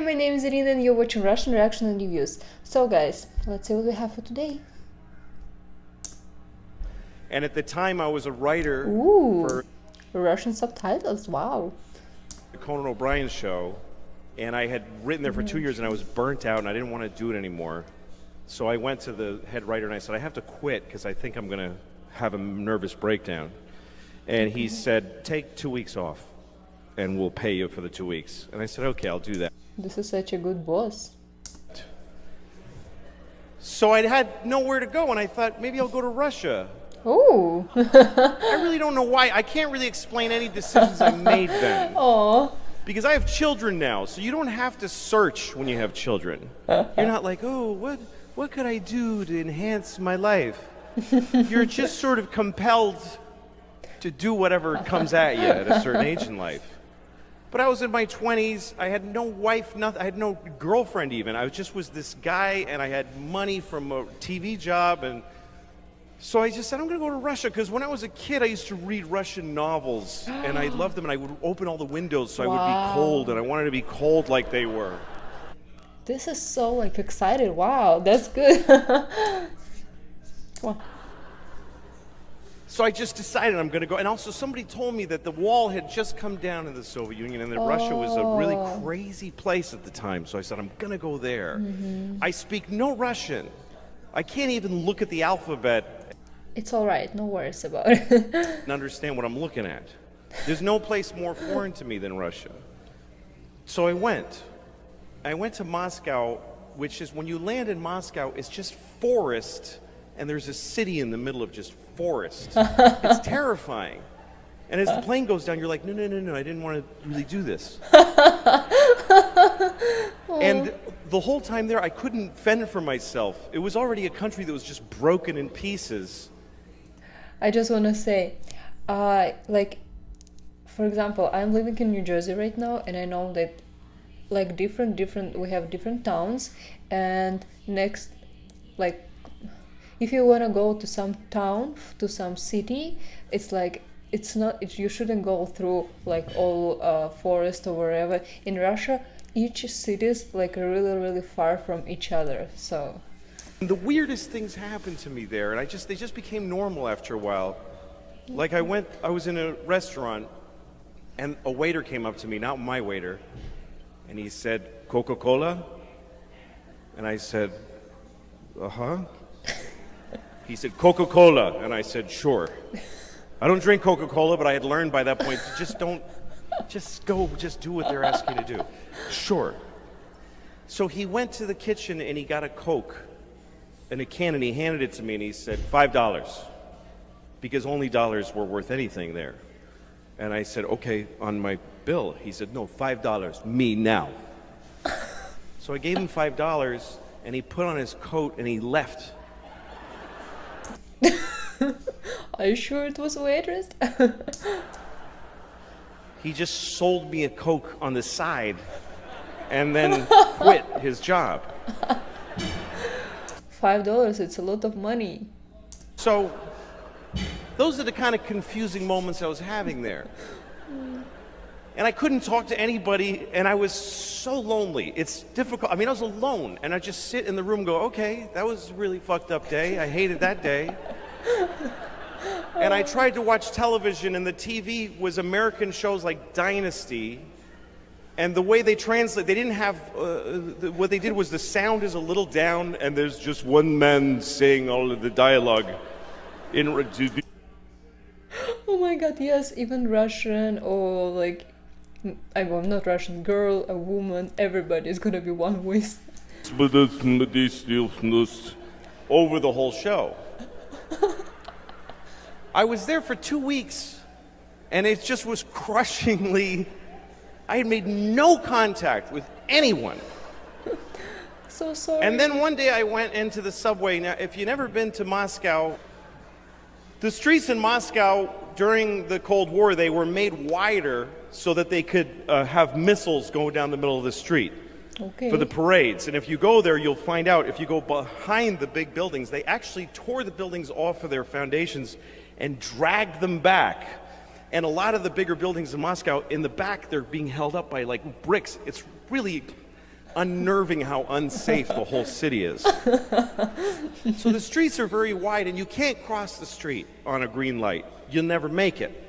my name is Irina and you're watching Russian Reaction and Reviews. So guys, let's see what we have for today. And at the time I was a writer for Russian subtitles, wow. The Conan O'Brien show, and I had written there for 2 years and I was burnt out and I didn't want to do it anymore. So I went to the head writer and I said, I have to quit because I think I'm going to have a nervous breakdown. And he said, take 2 weeks off and we'll pay you for the 2 weeks. And I said, okay, I'll do that. This is such a good boss. So I had nowhere to go and I thought, maybe I'll go to Russia. Oh. I really don't know why. I can't really explain any decisions I made then. Oh. Because I have children now, so you don't have to search when you have children. You're not like, oh, what could I do to enhance my life? You're just sort of compelled to do whatever comes at you at a certain age in life. But I was in my 20s, I had no wife, nothing, I had no girlfriend even. I just was this guy and I had money from a TV job, and so I just said, I'm going to go to Russia, because when I was a kid, I used to read Russian novels, and I loved them, and I would open all the windows so I would be cold, and I wanted to be cold like they were. This is so, like, excited. Wow, that's good. Wow. So I just decided I'm going to go, and also somebody told me that the wall had just come down in the Soviet Union, and that Russia was a really crazy place at the time, so I said, I'm going to go there. I speak no Russian. I can't even look at the alphabet. It's all right, no worries about it. And understand what I'm looking at. There's no place more foreign to me than Russia. So I went. I went to Moscow, which is, when you land in Moscow, it's just forest, and there's a city in the middle of just forest. It's terrifying. And as the plane goes down, you're like, no, I didn't want to really do this. And the whole time there, I couldn't fend for myself. It was already a country that was just broken in pieces. I just want to say, like, for example, I'm living in New Jersey right now, and I know that, like, we have different towns, and next, like, if you want to go to some town, to some city, it's like, you shouldn't go through, like, all forest or wherever. In Russia, each city is, like, really, really far from each other, so. The weirdest things happened to me there, and they just became normal after a while. Like, I was in a restaurant, and a waiter came up to me, not my waiter, and he said, Coca-Cola? And I said, uh-huh. He said, Coca-Cola, and I said, sure. I don't drink Coca-Cola, but I had learned by that point, just do what they're asking you to do. Sure. So he went to the kitchen and he got a Coke in a can, and he handed it to me, and he said, $5, because only dollars were worth anything there. And I said, okay, on my bill. He said, no, $5, me now. So I gave him $5, and he put on his coat and he left. Are you sure it was a waitress? He just sold me a Coke on the side and then quit his job. $5, it's a lot of money. So those are the kind of confusing moments I was having there. And I couldn't talk to anybody, and I was so lonely. It's difficult. I mean, I was alone, and I just sit in the room and go, okay, that was a really fucked up day. I hated that day. And I tried to watch television, and the TV was American shows like Dynasty. And the way they translate, they didn't have, what they did was the sound is a little down, and there's just one man saying all of the dialogue. Oh my god, yes, even Russian, or like, I'm not Russian, girl, a woman, everybody is gonna be one voice. Over the whole show. I was there for 2 weeks, and it just was crushingly, I had made no contact with anyone. So sorry. And then one day I went into the subway. Now, if you've never been to Moscow, the streets in Moscow during the Cold War, they were made wider so that they could have missiles go down the middle of the street. Okay. For the parades. And if you go there, you'll find out, if you go behind the big buildings, they actually tore the buildings off of their foundations and dragged them back. And a lot of the bigger buildings in Moscow, in the back, they're being held up by like bricks. It's really unnerving how unsafe the whole city is. So the streets are very wide, and you can't cross the street on a green light. You'll never make it.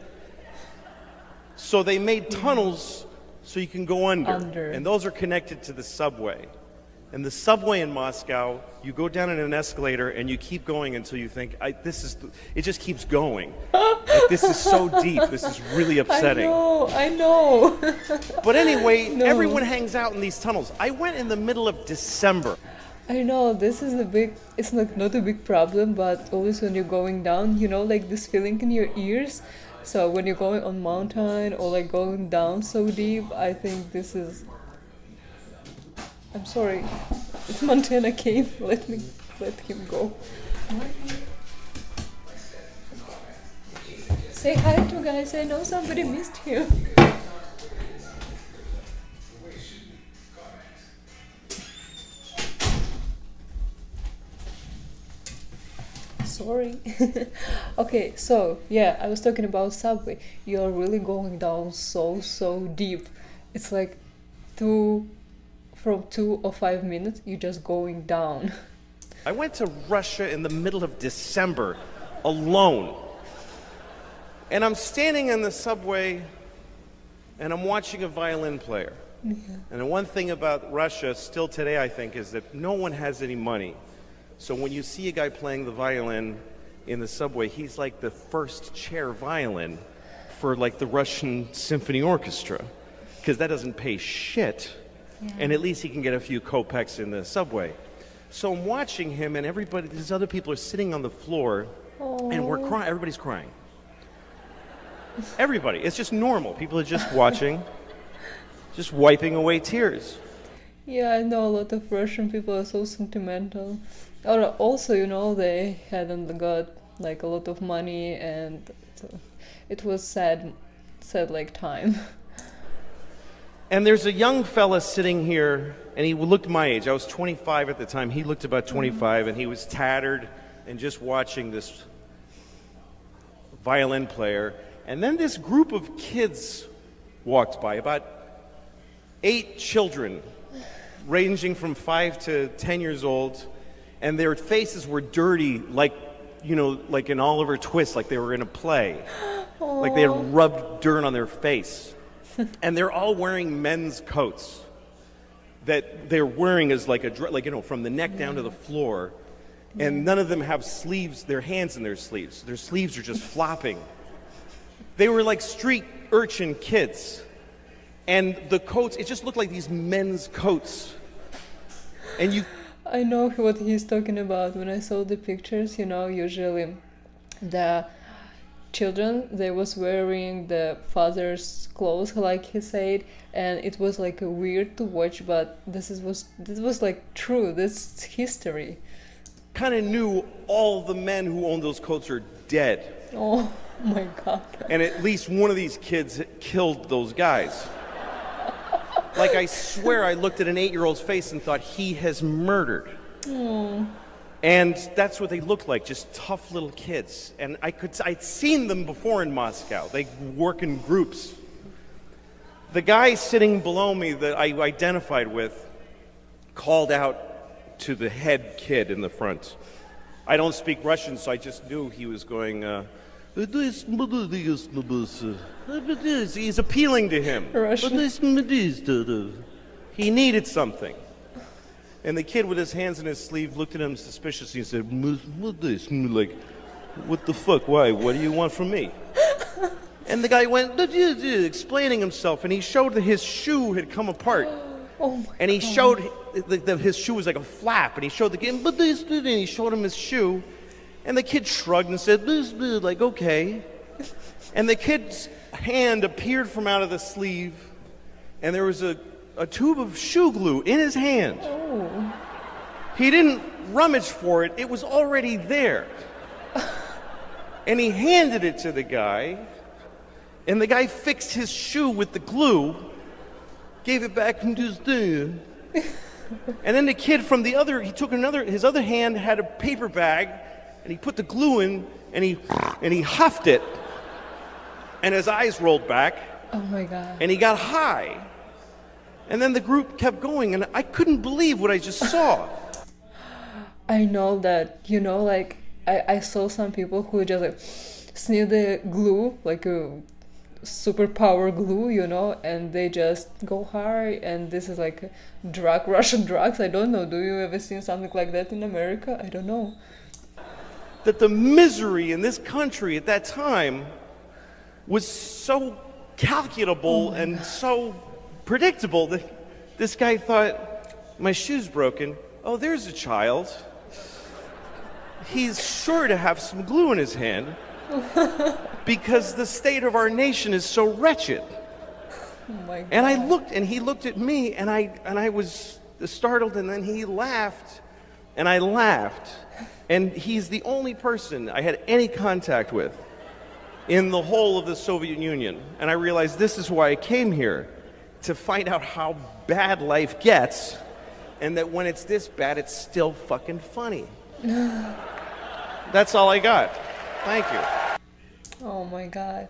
So they made tunnels so you can go under. And those are connected to the subway. And the subway in Moscow, you go down in an escalator and you keep going until you think, it just keeps going. Like, this is so deep. This is really upsetting. I know. But anyway, everyone hangs out in these tunnels. I went in the middle of December. I know, this is it's like not a big problem, but always when you're going down, you know, like this feeling in your ears. So when you're going on mountain or like going down so deep, I think this is... I'm sorry, Montana came. Let him go. Say hi to guys. I know somebody missed him. Sorry. Okay, so yeah, I was talking about subway. You're really going down so deep. It's like from 2 or 5 minutes, you're just going down. I went to Russia in the middle of December alone. And I'm standing in the subway and I'm watching a violin player. Yeah. And the one thing about Russia still today, I think, is that no one has any money. So when you see a guy playing the violin in the subway, he's like the first chair violin for like the Russian symphony orchestra, because that doesn't pay shit. Yeah. And at least he can get a few kopecks in the subway. So I'm watching him, and these other people are sitting on the floor, and we're crying. Everybody's crying. Everybody. It's just normal. People are just watching, just wiping away tears. Yeah, I know a lot of Russian people are so sentimental. Also, you know, they hadn't got like a lot of money, and it was sad like time. And there's a young fella sitting here, and he looked my age. I was 25 at the time. He looked about 25, and he was tattered and just watching this violin player. And then this group of kids walked by, about 8 children, ranging from 5 to 10 years old, and their faces were dirty, like, you know, like in Oliver Twist, like they were in a play. Aww. Like they had rubbed dirt on their face. And they're all wearing men's coats that they're wearing as like you know, from the neck down to the floor. And none of them have sleeves, their hands in their sleeves. Their sleeves are just flopping. They were like street urchin kids. And the coats, it just looked like these men's coats. And I know what he's talking about. When I saw the pictures, you know, usually the children, they was wearing the father's clothes, like he said, and it was like weird to watch, but this was like true. This history. Kind of knew all the men who owned those coats are dead. Oh my God. And at least one of these kids killed those guys. Like, I swear I looked at an 8-year-old's face and thought, he has murdered. Oh. And that's what they looked like, just tough little kids. And I'd seen them before in Moscow. They work in groups. The guy sitting below me that I identified with called out to the head kid in the front. I don't speak Russian, so I just knew he was going, he's appealing to him. Russian. He needed something. And the kid with his hands in his sleeve looked at him suspiciously and said, like, what the fuck, why, what do you want from me? And the guy went, explaining himself, and he showed that his shoe had come apart. Oh my and he God. showed that his shoe was like a flap, and he showed the kid, and he showed him his shoe, and the kid shrugged and said, like, okay. And the kid's hand appeared from out of the sleeve, and there was a tube of shoe glue in his hand. Oh. He didn't rummage for it, it was already there. And he handed it to the guy, and the guy fixed his shoe with the glue, gave it back to his dad. And then the kid from he took his other hand had a paper bag, and he put the glue in, and he huffed it, and his eyes rolled back. Oh my God. And he got high. And then the group kept going, and I couldn't believe what I just saw. I know that, like I saw some people who just like sneeze the glue, like a superpower glue, and they just go hard. And this is like Russian drugs. I don't know. Do you ever seen something like that in America? I don't know. That the misery in this country at that time was so calculable and so predictable that this guy thought, my shoe's broken. Oh, there's a child. He's sure to have some glue in his hand because the state of our nation is so wretched. Oh my God. And I looked, and he looked at me, and I was startled, and then he laughed, and I laughed. And he's the only person I had any contact with in the whole of the Soviet Union. And I realized this is why I came here, to find out how bad life gets, and that when it's this bad, it's still fucking funny. That's all I got. Thank you. Oh my God.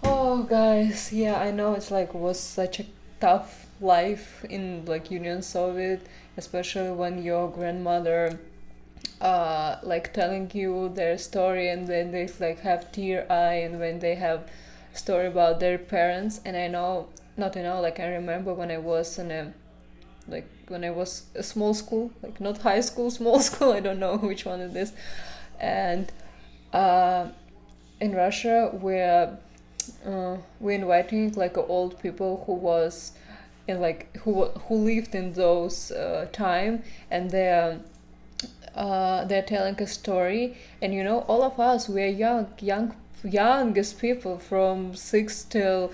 Oh guys, yeah, I know it's like was such a tough life in like Union Soviet, especially when your grandmother like telling you their story, and then they like have tear eye, and when they have story about their parents. And I know, not I know, like I remember when I was in a small school, like not high school, small school, I don't know which one it is. And in Russia we're inviting like old people who was in like who lived in those time, and they're telling a story. And all of us, we're youngest people from 6 till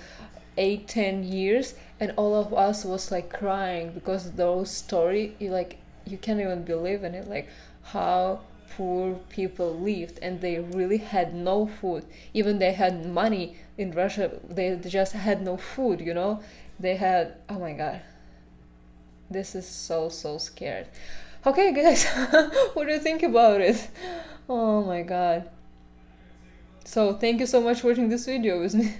8-10 years, and all of us was like crying because those story, you can't even believe in it, like how poor people lived, and they really had no food. Even they had money in Russia, they just had no food. They had, oh my God, this is so scared. Okay guys, what do you think about it? Oh my God. So thank you so much for watching this video with me.